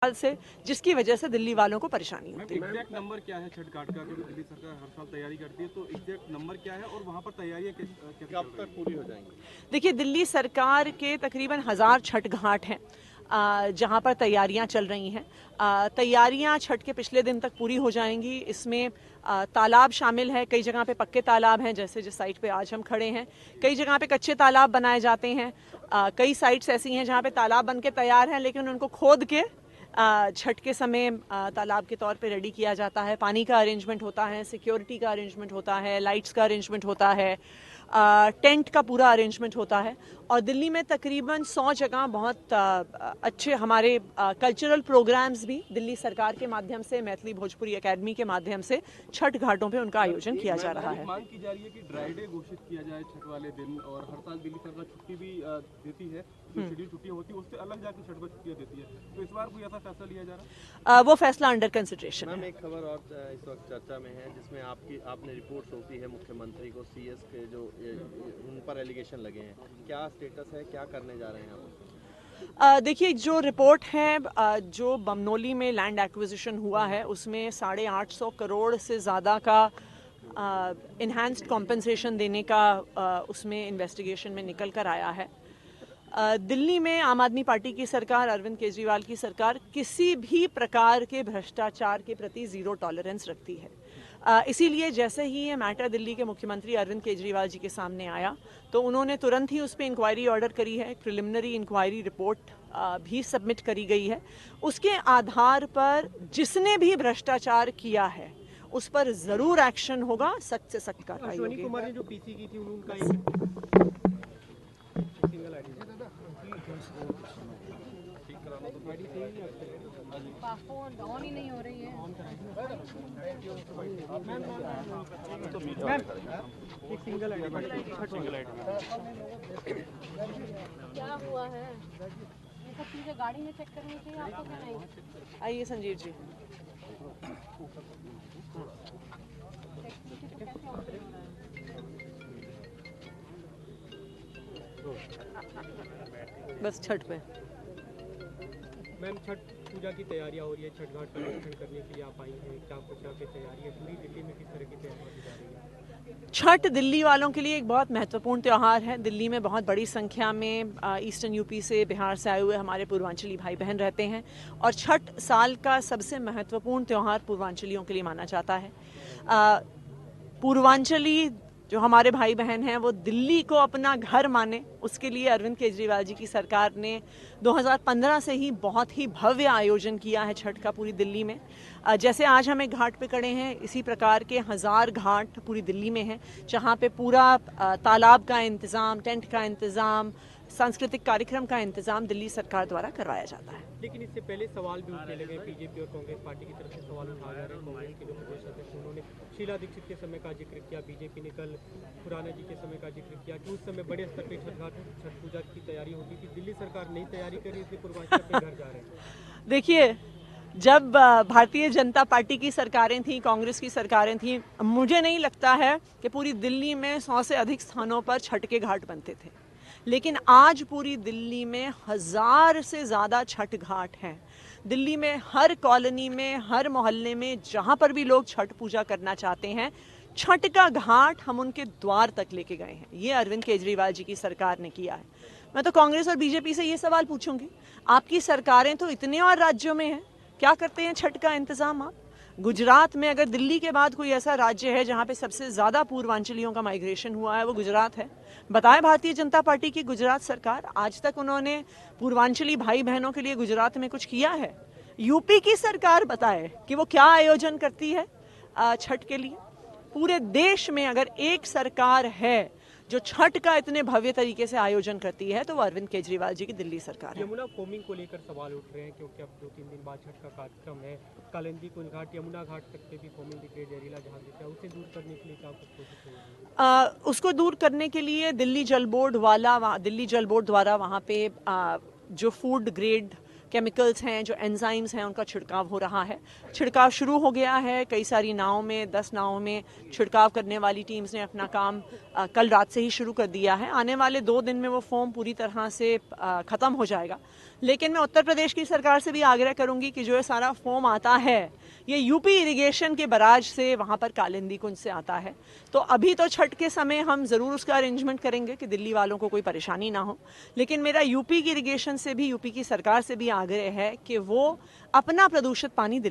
से, जिसकी वजह से दिल्ली वालों को परेशानी होती है। एग्जैक्ट नंबर क्या है छठ घाट का, जो दिल्ली सरकार हर साल तैयारी करती है, तो एग्जैक्ट नंबर क्या है और वहाँ पर तैयारियाँ कब तक पूरी हो जाएंगी? देखिए, दिल्ली सरकार के तकरीबन 1000 छठ घाट हैं जहाँ पर तैयारियां चल रही हैं। तैयारियां छठ के पिछले दिन तक पूरी हो जाएंगी। इसमें तालाब शामिल है, कई जगह पे पक्के तालाब हैं, जैसे जिस साइट पे आज हम खड़े हैं। कई जगह पे कच्चे तालाब बनाए जाते हैं। कई साइट्स ऐसी हैं जहाँ पे तालाब बन के तैयार हैं, लेकिन उनको खोद के छठ के समय तालाब के तौर पे रेडी किया जाता है। पानी का अरेंजमेंट होता है, सिक्योरिटी का अरेंजमेंट होता है, लाइट्स का अरेंजमेंट होता है, टेंट का पूरा अरेंजमेंट होता है। और दिल्ली में तकरीबन 100 जगह बहुत अच्छे हमारे कल्चरल प्रोग्राम्स भी दिल्ली सरकार के माध्यम से, मैथिली भोजपुरी एकेडमी के माध्यम से छठ घाटों पे उनका आयोजन किया जा रहा है। मांग की जा रही है कि ड्राई डे घोषित किया जाए छठ वाले दिन, और हर साल दिल्ली सरकार छुट्टी भी देती है, जो शेड्यूल छुट्टियां होती है उससे अलग जाकर छठ पर छुट्टियां देती है, तो इस बार कोई ऐसा फैसला लिया जा रहा है? वो फैसला अंडर कंसिडरेशन है। मैम, एक खबर और इस वक्त चर्चा में है, जिसमें आपने रिपोर्ट सौंपी है मुख्यमंत्री को, सीएस के जो उन पर एलिगेशन लगे हैं, क्या स्टेटस है, क्या करने जा रहे हैं आप? देखिए, जो रिपोर्ट है, जो बमनोली में लैंड एक्विजिशन हुआ है उसमें 850 करोड़ से ज़्यादा का इन्हांस्ड कॉम्पनसेशन देने का उसमें इन्वेस्टिगेशन में निकल कर आया है। दिल्ली में आम आदमी पार्टी की सरकार, अरविंद केजरीवाल की सरकार, किसी भी प्रकार के भ्रष्टाचार के प्रति ज़ीरो टॉलरेंस रखती है। इसीलिए जैसे ही ये मैटर दिल्ली के मुख्यमंत्री अरविंद केजरीवाल जी के सामने आया, तो उन्होंने तुरंत ही उस पर इंक्वायरी ऑर्डर करी है। प्रिलिमिनरी इंक्वायरी रिपोर्ट भी सबमिट करी गई है। उसके आधार पर जिसने भी भ्रष्टाचार किया है उस पर ज़रूर एक्शन होगा, सख्त से सख्त कार्रवाई होगी। अश्विनी कुमार ने जो पीसी की थी, उनका एक सिंगल आईडी फोन ऑन ही नहीं हो रही है। एक सिंगल आईडी क्या हुआ है? ये सब चीजें गाड़ी में चेक करनी चाहिए आपको, क्या नहीं? आइए संजीव जी। बस छठ पे मैम, छठ पूजा की तैयारियां हो रही है, छठ घाट पर दर्शन करने के लिए आप आई हैं, क्या कुछ की तैयारी है पूरी दिल्ली में, किस तरह की तैयारी की जा रही है? छठ दिल्ली वालों के लिए एक बहुत महत्वपूर्ण त्यौहार है। दिल्ली में बहुत बड़ी संख्या में ईस्टर्न यूपी से, बिहार से आए हुए हमारे पूर्वांचली भाई बहन रहते हैं, और छठ साल का सबसे महत्वपूर्ण त्यौहार पूर्वांचलियों के लिए माना जाता है। पूर्वांचली जो हमारे भाई बहन हैं वो दिल्ली को अपना घर माने, उसके लिए अरविंद केजरीवाल जी की सरकार ने 2015 से ही बहुत ही भव्य आयोजन किया है छठ का पूरी दिल्ली में। जैसे आज हम एक घाट पे खड़े हैं, इसी प्रकार के 1000 घाट पूरी दिल्ली में हैं, जहाँ पे पूरा तालाब का इंतज़ाम, टेंट का इंतज़ाम, सांस्कृतिक कार्यक्रम का इंतजाम दिल्ली सरकार द्वारा करवाया जाता है। लेकिन इससे पहले सवाल भी उठने लगे, बीजेपी और कांग्रेस पार्टी की तरफ से सवाल उठाए जा रहे हैं। कांग्रेस के जो प्रदेश अध्यक्ष, उन्होंने शीला दीक्षित के समय का जिक्र किया, बीजेपी ने कल खुराना जी के समय का जिक्र किया कि उस समय बड़े स्तर पर छठ पूजा की तैयारी होती थी, दिल्ली सरकार नई तैयारी कर रही, इसलिए पूर्वांचल अपने घर जा रहे हैं। देखिए, जब भारतीय जनता पार्टी की सरकारें थीं, कांग्रेस की सरकारें थीं, मुझे नहीं लगता है कि पूरी दिल्ली में 100 से अधिक स्थानों पर छठ के घाट बनते थे। लेकिन आज पूरी दिल्ली में 1000 से ज़्यादा छठ घाट हैं। दिल्ली में हर कॉलोनी में, हर मोहल्ले में, जहाँ पर भी लोग छठ पूजा करना चाहते हैं, छठ का घाट हम उनके द्वार तक लेके गए हैं। ये अरविंद केजरीवाल जी की सरकार ने किया है। मैं तो कांग्रेस और बीजेपी से ये सवाल पूछूंगी, आपकी सरकारें तो इतने और राज्यों में हैं, क्या करते हैं छठ का इंतज़ाम आप? गुजरात में, अगर दिल्ली के बाद कोई ऐसा राज्य है जहाँ पे सबसे ज़्यादा पूर्वांचलियों का माइग्रेशन हुआ है, वो गुजरात है। बताएं भारतीय जनता पार्टी की गुजरात सरकार, आज तक उन्होंने पूर्वांचली भाई बहनों के लिए गुजरात में कुछ किया है? यूपी की सरकार बताए कि वो क्या आयोजन करती है छठ के लिए। पूरे देश में अगर एक सरकार है जो छठ का इतने भव्य तरीके से आयोजन करती है, तो वो अरविंद केजरीवाल जी की दिल्ली सरकार है। यमुना फोमिंग को लेकर सवाल उठ रहे हैं, क्योंकि अब 2-3 दिन बाद छठ का कार्यक्रम है। कालिंदी कुंज घाट, यमुना घाट तक पे भी फोमिंग दिख रही है, जहरीला जहाज दिख रहा है, उसे दूर करने के लिए क्या कुछ कोशिश हो रही है? उसको दूर करने के लिए दिल्ली जल बोर्ड द्वारा वहाँ पे जो फूड ग्रेड केमिकल्स हैं, जो एंजाइम्स हैं, उनका छिड़काव हो रहा है। छिड़काव शुरू हो गया है, कई सारी नावों में, 10 नावों में छिड़काव करने वाली टीम्स ने अपना काम कल रात से ही शुरू कर दिया है। आने वाले 2 दिन में वो फोम पूरी तरह से ख़त्म हो जाएगा। लेकिन मैं उत्तर प्रदेश की सरकार से भी आग्रह करूंगी कि जो ये सारा फोम आता है ये यूपी इरिगेशन के बराज से, वहाँ पर कालिंदी कुंज से आता है। तो अभी तो छठ के समय हम ज़रूर उसका अरेंजमेंट करेंगे कि दिल्ली वालों को कोई परेशानी ना हो, लेकिन मेरा यूपी की इरिगेशन से भी, यूपी की सरकार से भी आग्रह है कि वो अपना प्रदूषित पानी दिल्ली